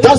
10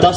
10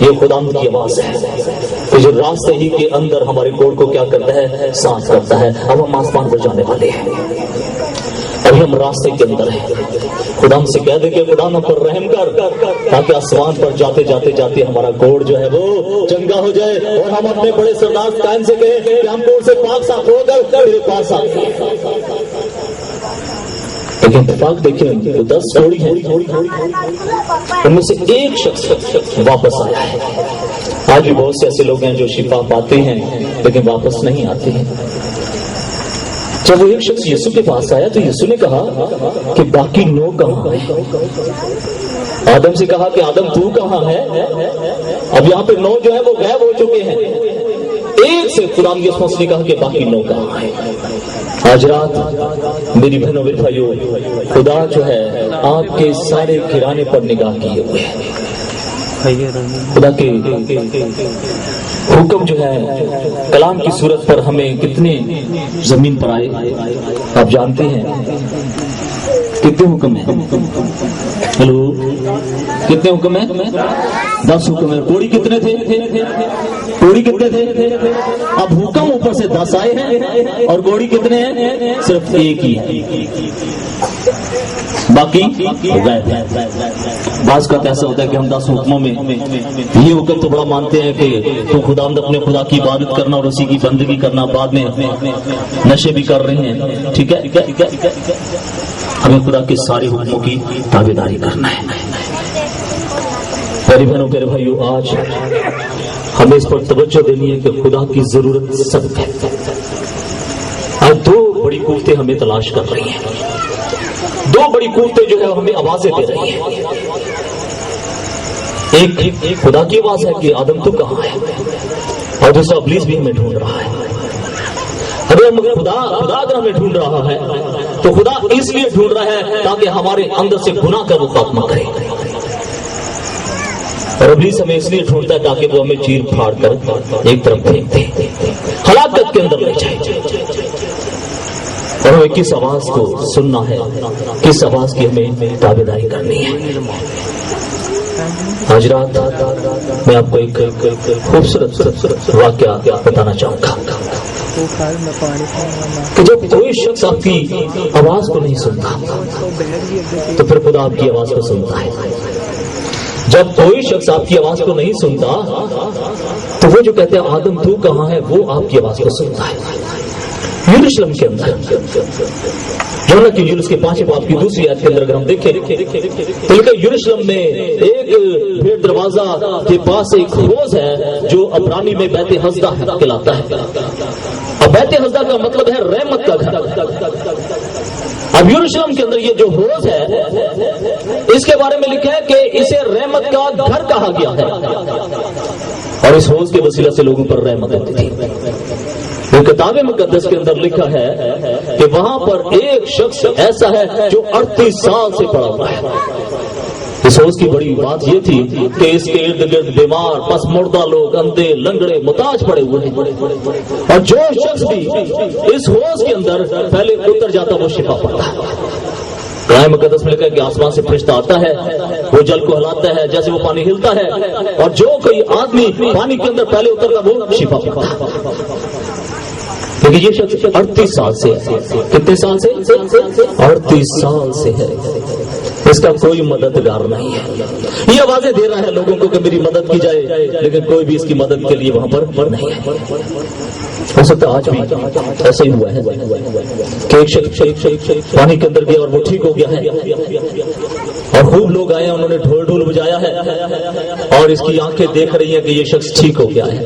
یہ خداوند کی آواز ہے کہ جو راستے ہی کے اندر ہمارے کوڑ کو کیا کرتا ہے؟ صاف کرتا ہے۔ اب ہم آسمان پر جانے والے ہیں، ابھی ہم راستے کے اندر ہیں۔ خدا ہم سے کہہ دے کہ خدا ہم پر رحم کر، تاکہ آسمان پر جاتے جاتے جاتے ہمارا کوڑ جو ہے وہ چنگا ہو جائے، اور ہم اپنے بڑے سردار قائم سے کہیں کہ ہم کوڑ سے پاک صاف ہو کر تیرے پاس آتے ہیں۔ لیکن اتفاق دیکھیں، 10 کوڑی ہیں، ان میں سے ایک شخص واپس آیا ہے۔ آج بھی بہت سے ایسے لوگ ہیں جو شفا پاتے ہیں لیکن واپس نہیں آتے ہیں۔ جب وہ ایک شخص یسوع کے پاس آیا تو یسوع نے کہا کہ باقی 9 کہاں ہیں؟ آدم سے کہا کہ آدم تو کہاں ہے؟ اب یہاں پہ 9 جو ہے وہ غائب ہو چکے ہیں۔ ایک سے خدا یسوع نے کہا کہ باقی 9 کہاں ہیں؟ آج رات میری بہنوں میرے بھائیوں، خدا جو ہے آپ کے سارے گھرانے پر نگاہ کیے ہوئے ہیں۔ خدا کے حکم جو ہے کلام کی صورت پر ہمیں کتنے زمین پر آئے آپ جانتے ہیں؟ کتنے حکم ہیں؟ ہلو، کتنے حکم ہیں؟ 10 حکم ہیں۔ کوڑی کتنے تھے؟ کوڑی کتنے تھے؟ اب حکم اوپر سے 10 آئے ہیں اور کوڑی کتنے ہیں؟ صرف ایک ہی ہے، باقی غائب ہے۔ بعض کا ایسا ہوتا ہے کہ ہم 10 حکموں میں یہ حکم تو بڑا مانتے ہیں کہ تو خداوند اپنے خدا کی عبادت کرنا اور اسی کی بندگی کرنا، بعد میں نشے بھی کر رہے ہیں، ٹھیک ہے؟ ہمیں خدا کے سارے حکموں کی تابعداری کرنا ہے۔ میری بہنوں میرے بھائیوں، آج ہمیں اس پر توجہ دینی ہے کہ خدا کی ضرورت سب ہے۔ آج 2 بڑی قوتیں ہمیں تلاش کر رہی ہیں، 2 بڑی قوتیں جو ہے ہمیں آوازیں دے رہی ہیں۔ ایک خدا کی آواز ہے کہ آدم تو کہاں ہے، اور دوسرا ابلیس بھی ہمیں ڈھونڈ رہا ہے۔ اگر خدا اگر ہمیں ڈھونڈ رہا ہے تو خدا اس لیے ڈھونڈ رہا ہے تاکہ ہمارے اندر سے گناہ کا وہ خاتمہ کرے، اور ابلیس ہمیں اس لیے ڈھونڈتا ہے تاکہ وہ ہمیں چیر پھاڑ کر ایک طرف پھینک دے، ہلاکت کے اندر لے جائے۔ اور ہمیں کس آواز کو سننا ہے، کس آواز کی ہمیں تابعداری کرنی ہے۔ آج رات میں آپ کو ایک خوبصورت واقعہ بتانا چاہوں گا کہ جب کوئی شخص آپ کی آواز کو نہیں سنتا تو پھر خدا آپ کی آواز کو سنتا ہے۔ جب کوئی شخص آپ کی آواز کو نہیں سنتا تو وہ جو کہتے ہیں آدم تو کہاں ہے، وہ آپ کی آواز کو سنتا ہے۔ یروشلم کے اندر یوحنا کی انجیل اس کے 5 باب کی 2 آیت کے اندر اگر ہم دیکھیں تو لکھا یروشلم میں ایک بھیڑ دروازہ کے پاس ایک حوض ہے جو عبرانی میں بیت حسدہ کہلاتا ہے۔ اب بیت حسدہ کا مطلب ہے رحمت کا گھر۔ اب یروشلم کے اندر یہ جو حوض ہے اس کے بارے میں لکھا ہے کہ اسے رحمت کا گھر کہا گیا ہے، اور اس حوض کے وسیلہ سے لوگوں پر رحمت ہوتی تھی۔ کتاب مقدس کے اندر لکھا ہے کہ وہاں پر ایک شخص ایسا ہے جو 38 سال سے پڑا ہوا ہے۔ اس حوض کی بڑی بات یہ تھی کہ اس کے ارد گرد بیمار، پس مردہ لوگ، اندھے، لنگڑے، محتاج پڑے ہوئے ہیں، اور جو شخص بھی اس حوض کے اندر پہلے اتر جاتا وہ شفا پاتا ہے۔ قرآن مقدس میں لکھا ہے کہ آسمان سے فرشتہ آتا ہے، وہ جل کو ہلاتا ہے جیسے وہ پانی ہلتا ہے، اور جو کوئی آدمی پانی کے اندر پہلے اترتا وہ شفا پاتا ہے۔ لیکن یہ شخص 38 سال سے ہے۔ کتنے سال سے؟ 38 سال سے ہے۔ اس کا کوئی مددگار نہیں ہے۔ یہ آوازیں دے رہا ہے لوگوں کو کہ میری مدد کی جائے، لیکن کوئی بھی اس کی مدد کے لیے وہاں پر نہیں ہے۔ ہو سکتا ہے آج بھی ایسا ہی ہوا ہے کہ ایک شخص پانی کے اندر گیا اور وہ ٹھیک ہو گیا ہے، اور خوب لوگ آئے ہیں، انہوں نے ڈھول ڈھول بجایا ہے، اور اس کی آنکھیں دیکھ رہی ہیں کہ یہ شخص ٹھیک ہو گیا ہے،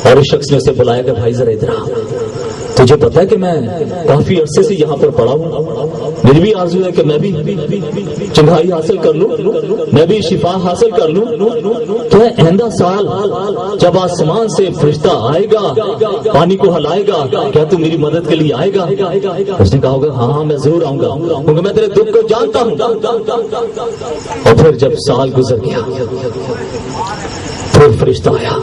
اور اس شخص نے اسے بلایا کہ بھائی ذرا ادھر آ، تجھے پتا ہے کہ میں کافی عرصے سے یہاں پر پڑا ہوں، میری بھی آرزو ہے کہ میں بھی چنگائی حاصل کر لوں، میں بھی شفا حاصل کر لوں، تو آئندہ سال جب آسمان سے فرشتہ آئے گا، پانی کو ہلائے گا، کیا تو میری مدد کے لیے آئے گا؟ اس نے کہا ہوگا ہاں میں ضرور آؤں گا، کیونکہ میں تیرے دکھ کو جانتا ہوں۔ اور پھر جب سال گزر گیا پھر فرشتہ آیا،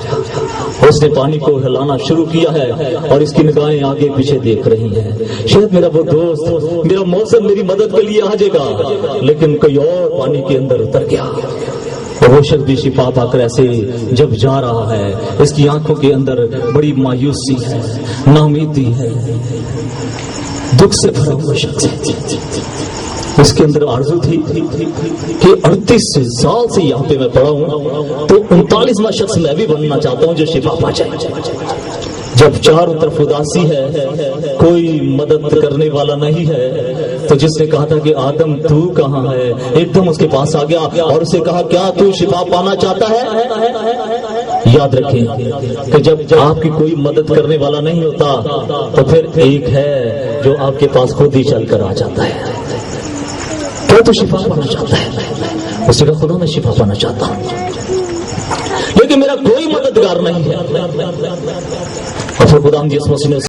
اس نے پانی کو ہلانا شروع کیا ہے، اور اس کی نگاہیں آگے پیچھے دیکھ رہی ہیں، شاید میرا وہ دوست، میرا موسم میری مدد کے لیے آ جائے گا، لیکن کوئی اور پانی کے اندر اتر گیا۔ اور وہ شخص بھی شفا پا کر ایسے جب جا رہا ہے، اس کی آنکھوں کے اندر بڑی مایوسی ہے، ناامیدی ہے، دکھ سے بھرا ہوا شخص ہے۔ اس کے اندر آرزو تھی کہ 38 سال سے یہاں پہ میں پڑا ہوں، تو 39واں شخص میں بھی بننا چاہتا ہوں جو شفا پا جائے۔ جب چاروں طرف اداسی ہے، کوئی مدد کرنے والا نہیں ہے، تو جس نے کہا تھا کہ آدم تو کہاں ہے، ایک دم اس کے پاس آ گیا اور اسے کہا کیا تو شفا پانا چاہتا ہے؟ یاد رکھیں کہ جب آپ کی کوئی مدد کرنے والا نہیں ہوتا تو پھر ایک ہے جو آپ کے پاس خود ہی چل کر آ جاتا ہے۔ کیا تو شفا پانا چاہتا ہے؟ اسے کہا خدا میں شفا پانا چاہتا ہوں، لیکن میرا کوئی مددگار نہیں ہے۔ اور پھر خدا ہم جس مسئلے